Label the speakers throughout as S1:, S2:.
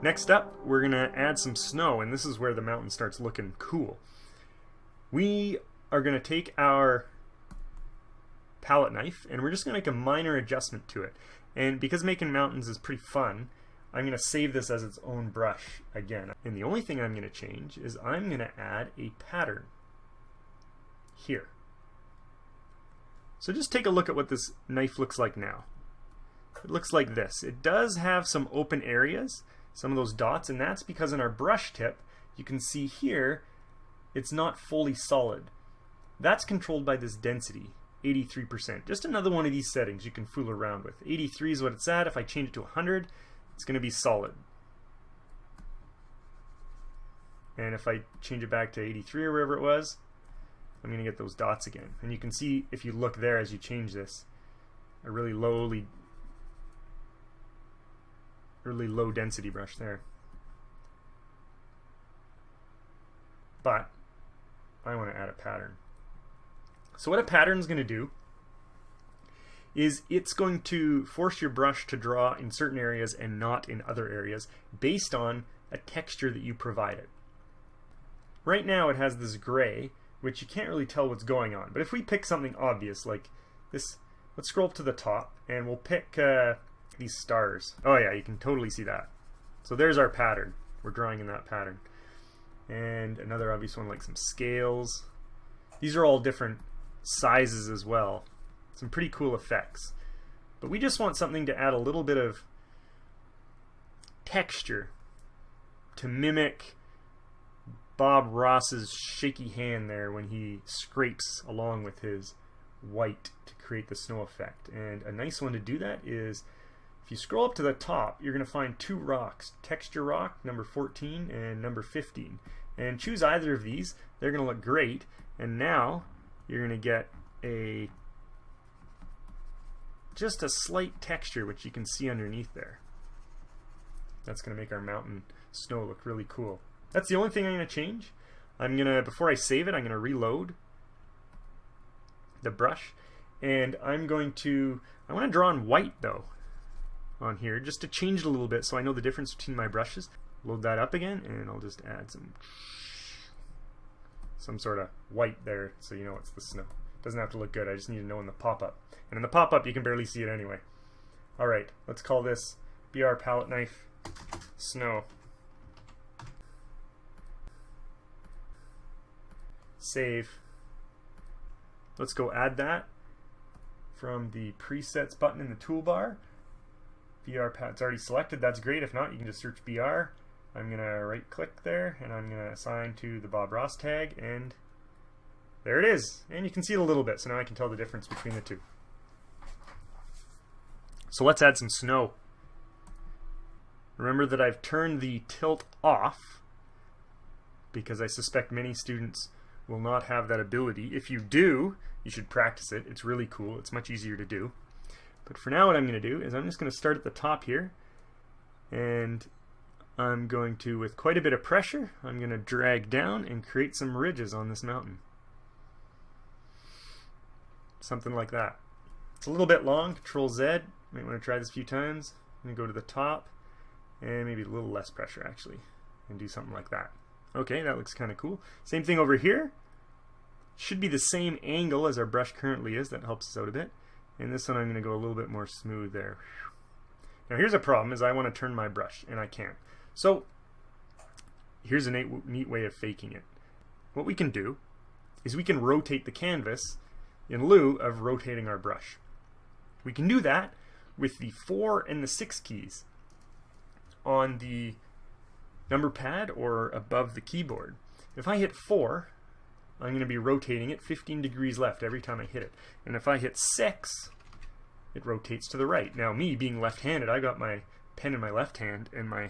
S1: Next up, we're going to add some snow, and this is where the mountain starts looking cool. We are going to take our palette knife and we're just going to make a minor adjustment to it. And because making mountains is pretty fun, I'm going to save this as its own brush again. And the only thing I'm going to change is I'm going to add a pattern here. So just take a look at what this knife looks like now. It looks like this. It does have some open areas, some of those dots, and that's because in our brush tip, you can see here, it's not fully solid. That's controlled by this density, 83%. Just another one of these settings you can fool around with. 83 is what it's at. If I change it to 100, it's going to be solid. And if I change it back to 83 or wherever it was, I'm going to get those dots again. And you can see, if you look there as you change this, a really low density brush there. But I want to add a pattern. So what a pattern is going to do is it's going to force your brush to draw in certain areas and not in other areas based on a texture that you provide it. Right now it has this gray, which you can't really tell what's going on. But if we pick something obvious like this, let's scroll up to the top and we'll pick these stars. Oh yeah, you can totally see that. So there's our pattern. We're drawing in that pattern. And another obvious one like some scales. These are all different sizes as well. Some pretty cool effects. But we just want something to add a little bit of texture to mimic Bob Ross's shaky hand there when he scrapes along with his white to create the snow effect. And a nice one to do that is if you scroll up to the top, you're going to find two rocks, texture rock number 14 and number 15. And choose either of these. They're going to look great. And now you're going to get just a slight texture which you can see underneath there. That's going to make our mountain snow look really cool. That's the only thing I'm going to change. Before I save it, I'm going to reload the brush, and I want to draw in white though on here just to change it a little bit so I know the difference between my brushes. Load that up again, and I'll just add some sort of white there so you know it's the snow. Doesn't have to look good, I just need to know in the pop-up. And in the pop-up you can barely see it anyway. Alright, let's call this BR Palette Knife Snow. Save. Let's go add that from the presets button in the toolbar. BR Palette, it's already selected, that's great. If not, you can just search BR. I'm going to right click there and I'm going to assign to the Bob Ross tag, and there it is. And you can see it a little bit, so now I can tell the difference between the two. So let's add some snow. Remember that I've turned the tilt off because I suspect many students will not have that ability. If you do, you should practice it. It's really cool. It's much easier to do. But for now what I'm going to do is I'm just going to start at the top here, and I'm going to, with quite a bit of pressure, I'm going to drag down and create some ridges on this mountain. Something like that. It's a little bit long. Control Z. Might want to try this a few times. I'm going to go to the top and maybe a little less pressure actually and do something like that. Okay, that looks kind of cool. Same thing over here. Should be the same angle as our brush currently is. That helps us out a bit. And this one I'm going to go a little bit more smooth there. Now here's a problem, is I want to turn my brush and I can't. So here's a neat way of faking it. What we can do is we can rotate the canvas in lieu of rotating our brush. We can do that with the 4 and the 6 keys on the number pad or above the keyboard. If I hit 4, I'm going to be rotating it 15 degrees left every time I hit it. And if I hit 6, it rotates to the right. Now me being left-handed, I got my pen in my left hand and my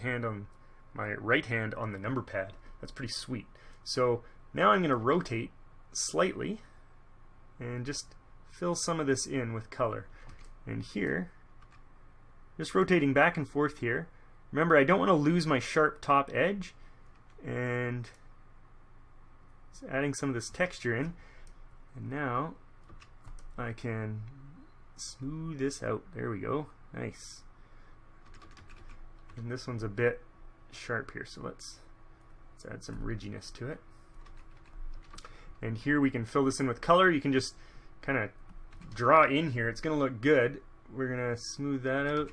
S1: right hand on the number pad. That's pretty sweet. So now I'm going to rotate slightly and just fill some of this in with color. And here, just rotating back and forth here. Remember, I don't want to lose my sharp top edge, and just adding some of this texture in. And now I can smooth this out. There we go. Nice. And this one's a bit sharp here, so let's add some ridginess to it. And here we can fill this in with color. You can just kind of draw in here. It's going to look good. We're going to smooth that out.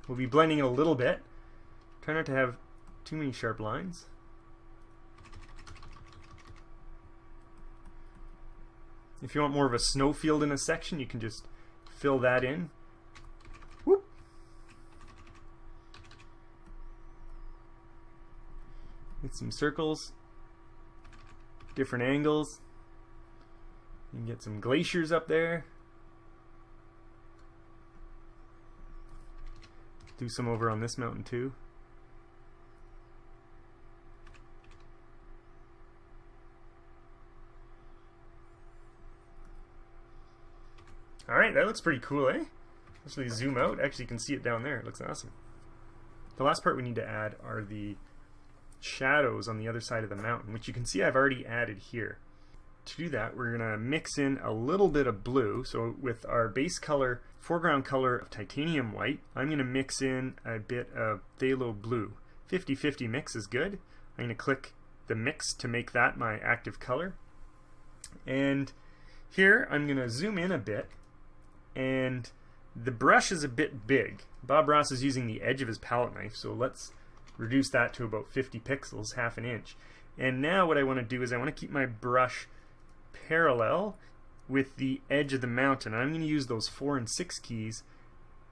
S1: We'll be blending it a little bit. Try not to have too many sharp lines. If you want more of a snow field in a section, you can just fill that in. Whoop. Get some circles, different angles. You can get some glaciers up there. Do some over on this mountain too. Alright, that looks pretty cool, eh? Actually zoom out. Actually, you can see it down there. It looks awesome. The last part we need to add are the shadows on the other side of the mountain, which you can see I've already added here. To do that, we're going to mix in a little bit of blue. So with our base color, foreground color of titanium white, I'm going to mix in a bit of phthalo blue. 50-50 mix is good. I'm going to click the mix to make that my active color. And here I'm going to zoom in a bit, and the brush is a bit big. Bob Ross is using the edge of his palette knife, so let's reduce that to about 50 pixels, half an inch. And now what I want to do is I want to keep my brush parallel with the edge of the mountain. I'm going to use those 4 and 6 keys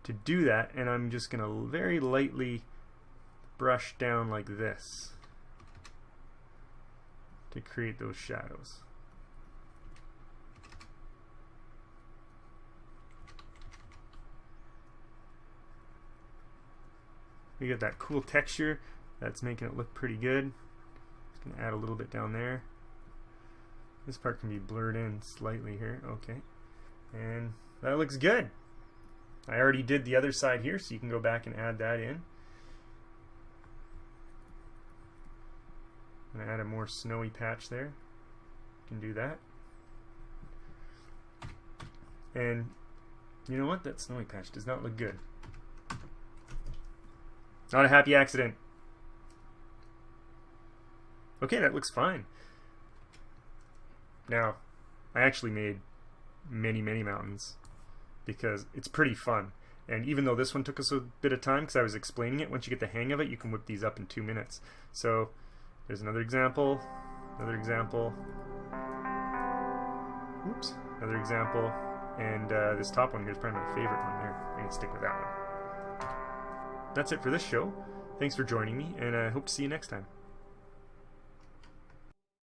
S1: to do that, and I'm just going to very lightly brush down like this to create those shadows. We get that cool texture that's making it look pretty good. Just going to add a little bit down there. This part can be blurred in slightly here. Okay. And that looks good. I already did the other side here, so you can go back and add that in. I'm going to add a more snowy patch there. You can do that. And you know what? That snowy patch does not look good. Not a happy accident. Okay, that looks fine. Now, I actually made many mountains because it's pretty fun. And even though this one took us a bit of time because I was explaining it, once you get the hang of it, you can whip these up in 2 minutes. So, there's another example, another example. Oops, another example. And this top one here is probably my favorite one there. I'm going to stick with that one. That's it for this show. Thanks for joining me, and I hope to see you next time.